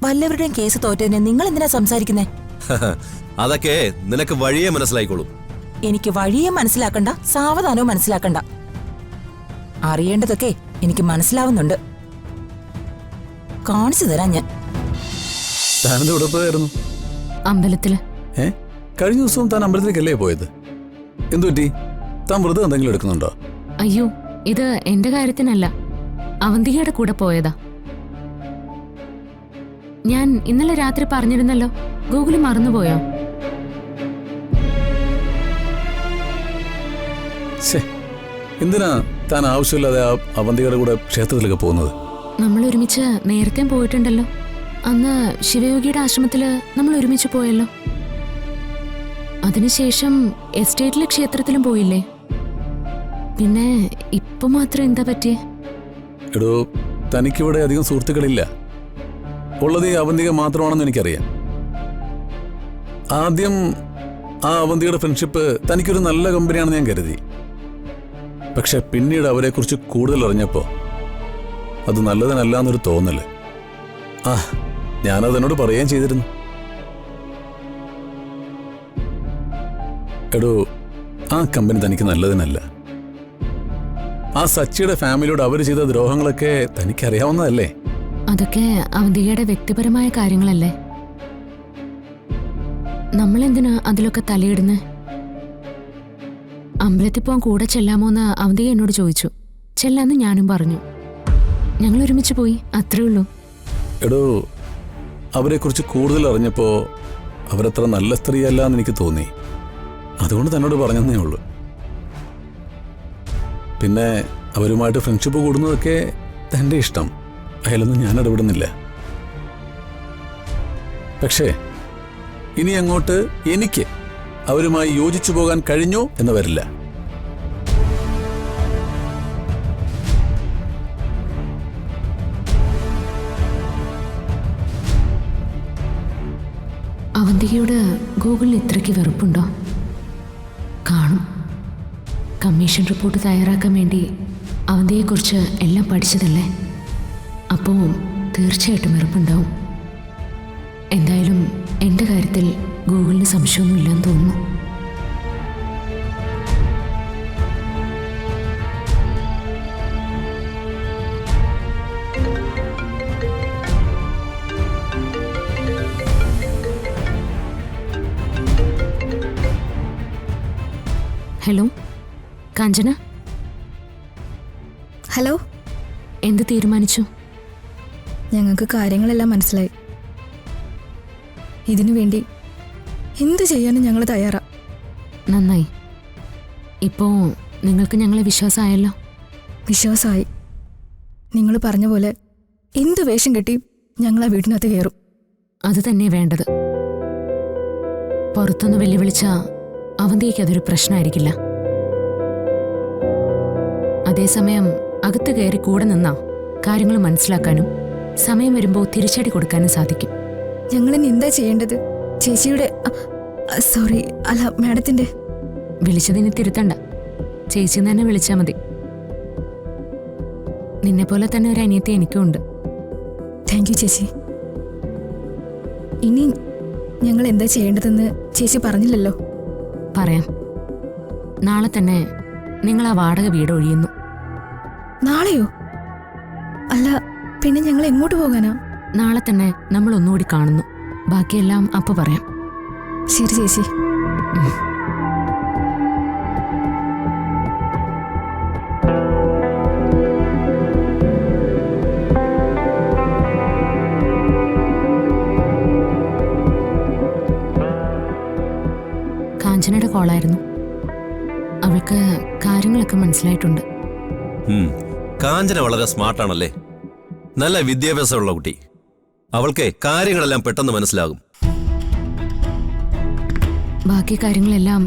വല്ലവരുടെയും case തോറ്റതിന് നിങ്ങൾ എന്തിനാ സംസാരിക്കുന്നേ? അതൊക്കെ നിനക്ക് വഴിയെ മനസ്സിലായിക്കോളും. എനിക്ക് വഴിയെ മനസ്സിലാക്കണ്ട, സാവധാനവും മനസ്സിലാക്കണ്ട. അറിയേണ്ടതൊക്കെ എനിക്ക് മനസ്സിലാവുന്നുണ്ട്. കാണിച്ചു തരാം ഞാൻ. താനെന്ത് ഇവിടെ പോയായിരുന്നു? അമ്പലത്തില്. കഴിഞ്ഞ ദിവസവും താൻ അമ്പലത്തിലേക്കല്ലേ പോയത്? എന്തുപറ്റി? താൻ വ്രതം എന്തെങ്കിലും എടുക്കുന്നുണ്ടോ? അയ്യോ, ഇത് എന്റെ കാര്യത്തിനല്ല, അവന്തികയുടെ കൂടെ പോയതാ. ഞാൻ ഇന്നലെ രാത്രി പറഞ്ഞിരുന്നല്ലോ. ഗൂഗിള് മറന്നുപോയോ? എന്തിനാ താൻ ആവശ്യമില്ലാതെ ആ അവന്തികയുടെ കൂടെ ക്ഷേത്രത്തിലേക്ക് പോകുന്നത്? നമ്മൾ ഒരുമിച്ച് നേരത്തെ പോയിട്ടുണ്ടല്ലോ. അന്ന് ശിവയോഗിയുടെ ആശ്രമത്തില് നമ്മൾ ഒരുമിച്ച് പോയല്ലോ. അതിനുശേഷം എസ്റ്റേറ്റിലെ ക്ഷേത്രത്തിലും പോയില്ലേ? പിന്നെ ഇപ്പൊ മാത്രം എന്താ പറ്റിയേ? എടോ, തനിക്കിവിടെ അധികം സുഹൃത്തുക്കളില്ല. ഉള്ളത് ഈ അവന്തിക മാത്രമാണെന്ന് എനിക്കറിയാം. ആദ്യം ആ അവന്തികയുടെ ഫ്രണ്ട്ഷിപ്പ് തനിക്കൊരു നല്ല കമ്പനിയാണെന്ന് ഞാൻ കരുതി. പക്ഷെ പിന്നീട് അവരെക്കുറിച്ച് കൂടുതൽ അറിഞ്ഞപ്പോ അത് നല്ലതിനല്ല എന്നൊരു തോന്നല്. ഞാനതെന്നോട് പറയുകയും ചെയ്തിരുന്നു. എടോ, ആ കമ്പനി തനിക്ക് നല്ലതിനല്ല. ആ സച്ചിയുടെ ഫാമിലിയോട് അവർ ചെയ്ത ദ്രോഹങ്ങളൊക്കെ തനിക്കറിയാവുന്നതല്ലേ? അതൊക്കെ അവന്തികയുടെ വ്യക്തിപരമായ കാര്യങ്ങളല്ലേ. നമ്മളെന്തിനാ അതിലൊക്കെ തലയിടുന്നേ? അമ്പലത്തിൽ പോകാൻ കൂടെ ചെല്ലാമോന്ന് അവന്തിക എന്നോട് ചോദിച്ചു. ചെല്ലാന്ന് ഞാനും പറഞ്ഞു. ഞങ്ങൾ ഒരുമിച്ച് പോയി, അത്രേ ഉള്ളൂ. എടോ, അവരെക്കുറിച്ച് കൂടുതൽ അറിഞ്ഞപ്പോ അവരത്ര നല്ല സ്ത്രീയല്ല എന്ന് എനിക്ക് തോന്നി. അതുകൊണ്ട് തന്നോട് പറഞ്ഞതേ ഉള്ളൂ. പിന്നെ അവരുമായിട്ട് ഫ്രണ്ട്ഷിപ്പ് കൂടുന്നതൊക്കെ തൻ്റെ ഇഷ്ടം, അതിലൊന്നും ഞാൻ ഇടപെടുന്നില്ല. പക്ഷേ ഇനി അങ്ങോട്ട് എനിക്ക് അവരുമായി യോജിച്ചു പോകാൻ കഴിഞ്ഞോ എന്ന് വരില്ല. അവന്തികയോട് ഗൂഗിളിൽ ഇത്രയ്ക്ക് വെറുപ്പുണ്ടോ? കാണും. കമ്മീഷൻ റിപ്പോർട്ട് തയ്യാറാക്കാൻ വേണ്ടി അവന്തിയെക്കുറിച്ച് എല്ലാം പഠിച്ചതല്ലേ. അപ്പോൾ തീർച്ചയായിട്ടും വെറുപ്പുണ്ടാവും. എന്തായാലും എൻ്റെ കാര്യത്തിൽ ഗൂഗിളിന് സംശയമൊന്നുമില്ലെന്ന് തോന്നുന്നു. ഹലോ കാഞ്ചന. ഹലോ. എന്ത് തീരുമാനിച്ചു? ഞങ്ങൾക്ക് കാര്യങ്ങളെല്ലാം മനസ്സിലായി. ഇതിനു വേണ്ടി എന്ത് ചെയ്യാനും ഞങ്ങൾ തയ്യാറാ. നന്നായി. ഇപ്പോൾ നിങ്ങൾക്ക് ഞങ്ങളെ വിശ്വാസമായല്ലോ. വിശ്വാസമായി. നിങ്ങൾ പറഞ്ഞ പോലെ എന്ത് വേഷം കെട്ടി ഞങ്ങൾ ആ വീടിനകത്ത് കയറും. അത് തന്നെ വേണ്ടത്. പുറത്തൊന്ന് വെല്ലുവിളിച്ച അവന്തിക്ക് അതൊരു പ്രശ്നമായിരിക്കില്ല. അതേസമയം അകത്ത് കയറി കൂടെ നിന്നാ കാര്യങ്ങൾ മനസ്സിലാക്കാനും സമയം വരുമ്പോൾ തിരിച്ചടി കൊടുക്കാനും സാധിക്കും. ഞങ്ങളിനി എന്താ ചെയ്യേണ്ടത്? ചേച്ചിയുടെ സോറി, അല്ല മാഡത്തിന്റെ. വിളിച്ചതിന് തിരുത്തണ്ട, ചേച്ചി തന്നെ വിളിച്ചാൽ മതി. നിന്നെപ്പോലെ തന്നെ ഒരു അനിയത്തി എനിക്കും ഉണ്ട്. താങ്ക് യു ചേച്ചി. ഇനി ഞങ്ങൾ എന്താ ചെയ്യേണ്ടതെന്ന് ചേച്ചി പറഞ്ഞില്ലല്ലോ. പറയാം. നാളെ തന്നെ നിങ്ങൾ ആ വാടക വീട് ഒഴിയുന്നു. നാളെയോ? അല്ല, പിന്നെ ഞങ്ങൾ എങ്ങോട്ട് പോകാനാ? നാളെ തന്നെ നമ്മൾ ഒന്നുകൂടി കാണുന്നു. ബാക്കിയെല്ലാം അപ്പൊ പറയാം. ശരി ചേച്ചി. കാഞ്ചനയുടെ കോളായിരുന്നു. അവൾക്ക് കാര്യങ്ങളൊക്കെ മനസ്സിലായിട്ടുണ്ട്. കാഞ്ചന വളരെ സ്മാർട്ടാണല്ലേ. നല്ല വിദ്യാഭ്യാസമുള്ള കുട്ടി. അവൾക്ക് കാര്യങ്ങളെല്ലാം പെട്ടെന്ന് മനസ്സിലാകും. ബാക്കി കാര്യങ്ങളെല്ലാം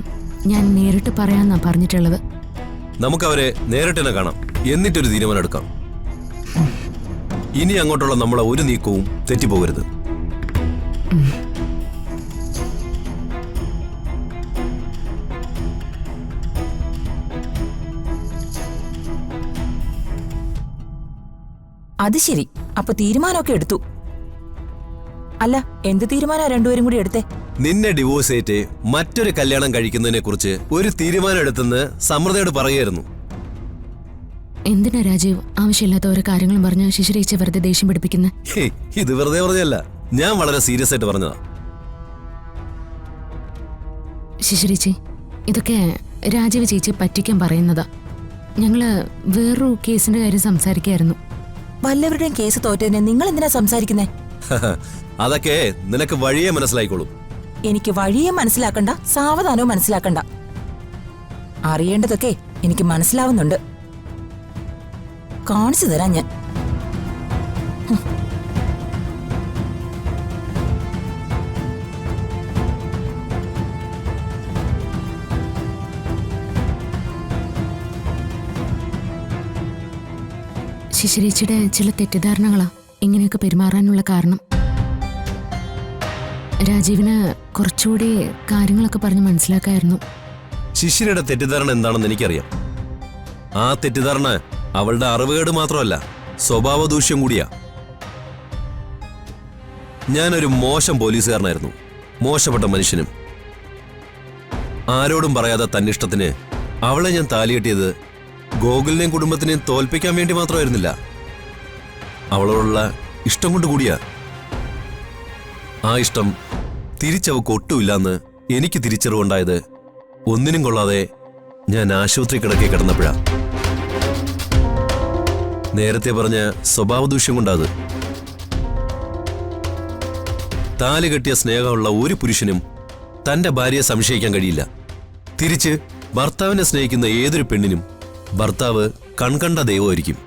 ഞാൻ നേരിട്ട് പറയാന്നാ പറഞ്ഞിട്ടുള്ളത്. നമുക്കവരെ നേരിട്ട് തന്നെ കാണാം, എന്നിട്ടൊരു തീരുമാനം എടുക്കാം. ഇനി അങ്ങോട്ടുള്ള നമ്മളെ ഒരു നീക്കവും തെറ്റിപ്പോകരുത്. അത് ശരി. അപ്പൊ തീരുമാനമൊക്കെ എടുത്തു. അല്ല എന്ത് തീരുമാനം രണ്ടുപേരും കൂടി എടുത്തേ? നിന്നെ ഡിവോഴ്സ് ചെയ്തിട്ട് മറ്റൊരു കല്യാണം കഴിക്കുന്നതിനെ കുറിച്ച് ഒരു തീരുമാനം എടുത്തെന്ന് സമൃദ്ധയോട് പറയുമായിരുന്നു. എന്തിനാ രാജീവ് ആവശ്യമില്ലാത്ത ഓരോ കാര്യങ്ങളും പറഞ്ഞ് ശിശിരേച്ചി വെറുതെ ദേഷ്യം പിടിപ്പിക്കുന്നത്? ഹേയ്, ഇത് വെറുതെ പറഞ്ഞല്ല, ഞാൻ വളരെ സീരിയസ് ആയിട്ട് പറഞ്ഞതാ. ശിശിരേച്ചി, ഇതൊക്കെ രാജീവ് ചേച്ചി പറ്റിക്കാൻ പറയുന്നതാ. ഞങ്ങള് വേറൊരു കേസിന്റെ കാര്യം സംസാരിക്കായിരുന്നു. വല്ലവരുടെയും കേസ് തോറ്റതിനെ നിങ്ങൾ എന്തിനാ സംസാരിക്കുന്നേ? അതൊക്കെ നിനക്ക് വഴിയെ മനസ്സിലായിക്കോളും. എനിക്ക് വഴിയെ മനസ്സിലാക്കണ്ട, സാവധാനവും മനസ്സിലാക്കണ്ട. അറിയേണ്ടതൊക്കെ എനിക്ക് മനസ്സിലാവുന്നുണ്ട്. കാണിച്ചു തരാം ഞാൻ. ശിശിരേച്ചിയുടെ ചില തെറ്റിദ്ധാരണകളാ ഇങ്ങനെയൊക്കെ പെരുമാറാനുള്ള കാരണം. രാജീവിന് കുറച്ചുകൂടി കാര്യങ്ങളൊക്കെ പറഞ്ഞ് മനസ്സിലാക്കായിരുന്നു. ശിശിരയുടെ തെറ്റിദ്ധാരണ എന്താണെന്ന് എനിക്കറിയാം. ആ തെറ്റിദ്ധാരണ അവളുടെ അറിവുകേട് മാത്രമല്ല, സ്വഭാവ ദൂഷ്യം കൂടിയാ. ഞാനൊരു മോശം പോലീസുകാരനായിരുന്നു, മോശപ്പെട്ട മനുഷ്യനും. ആരോടും പറയാതെ തന്നിഷ്ടത്തിന് അവളെ ഞാൻ താലികെട്ടിയത് ഗോകുലിനെയും കുടുംബത്തിനെയും തോൽപ്പിക്കാൻ വേണ്ടി മാത്രമായിരുന്നില്ല, അവളോടുള്ള ഇഷ്ടം കൊണ്ട് കൂടിയാ. ആ ഇഷ്ടം തിരിച്ചവക്ക് ഒട്ടുമില്ലാന്ന് എനിക്ക് തിരിച്ചറിവുണ്ടായത് ഒന്നിനും കൊള്ളാതെ ഞാൻ ആശുപത്രി കിടന്നപ്പോഴാ. നേരത്തെ പറഞ്ഞ സ്വഭാവദൂഷ്യം കൊണ്ടാത്. താലി കെട്ടിയ സ്നേഹമുള്ള ഒരു പുരുഷനും തന്റെ ഭാര്യയെ സംശയിക്കാൻ കഴിയില്ല. തിരിച്ച് ഭർത്താവിനെ സ്നേഹിക്കുന്ന ഏതൊരു പെണ്ണിനും ഭർത്താവ് കൺകണ്ട ദൈവമായിരിക്കും.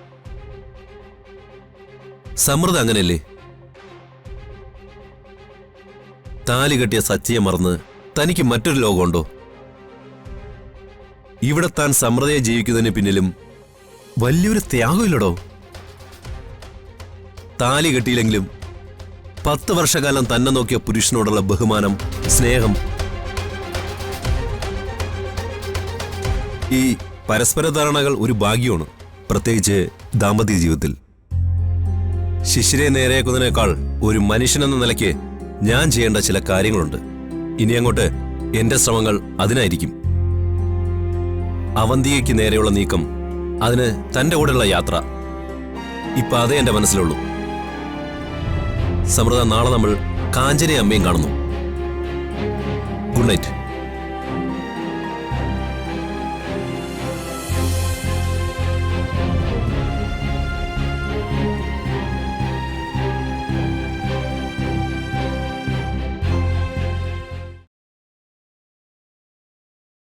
സമൃദ്ധ അങ്ങനെയല്ലേ? താലി കെട്ടിയ സച്ചിയെ മറന്ന് തനിക്ക് മറ്റൊരു ലോകമുണ്ടോ? ഇവിടെ താൻ സമൃദ്ധയെ ജീവിക്കുന്നതിന് പിന്നിലും വലിയൊരു ത്യാഗമില്ലടോ. താലി കെട്ടിയില്ലെങ്കിലും 10 വർഷക്കാലം തന്നെ നോക്കിയ പുരുഷനോടുള്ള ബഹുമാനം, സ്നേഹം, ഈ പരസ്പര ധാരണകൾ ഒരു ഭാഗ്യമാണ്, പ്രത്യേകിച്ച് ദാമ്പത്യ ജീവിതത്തിൽ. ശിശിരെ നേരെയാക്കുന്നതിനേക്കാൾ ഒരു മനുഷ്യനെന്ന നിലയ്ക്ക് ഞാൻ ചെയ്യേണ്ട ചില കാര്യങ്ങളുണ്ട്. ഇനി അങ്ങോട്ട് എന്റെ ശ്രമങ്ങൾ അതിനായിരിക്കും. അവന്തികയ്ക്ക് നേരെയുള്ള നീക്കം, അതിന് തന്റെ കൂടെയുള്ള യാത്ര, ഇപ്പൊ അതേ എന്റെ മനസ്സിലുള്ളൂ. സമൃദ്ധ, നാളെ നമ്മൾ കാഞ്ചനയും അമ്മയും കാണുന്നു. Good night.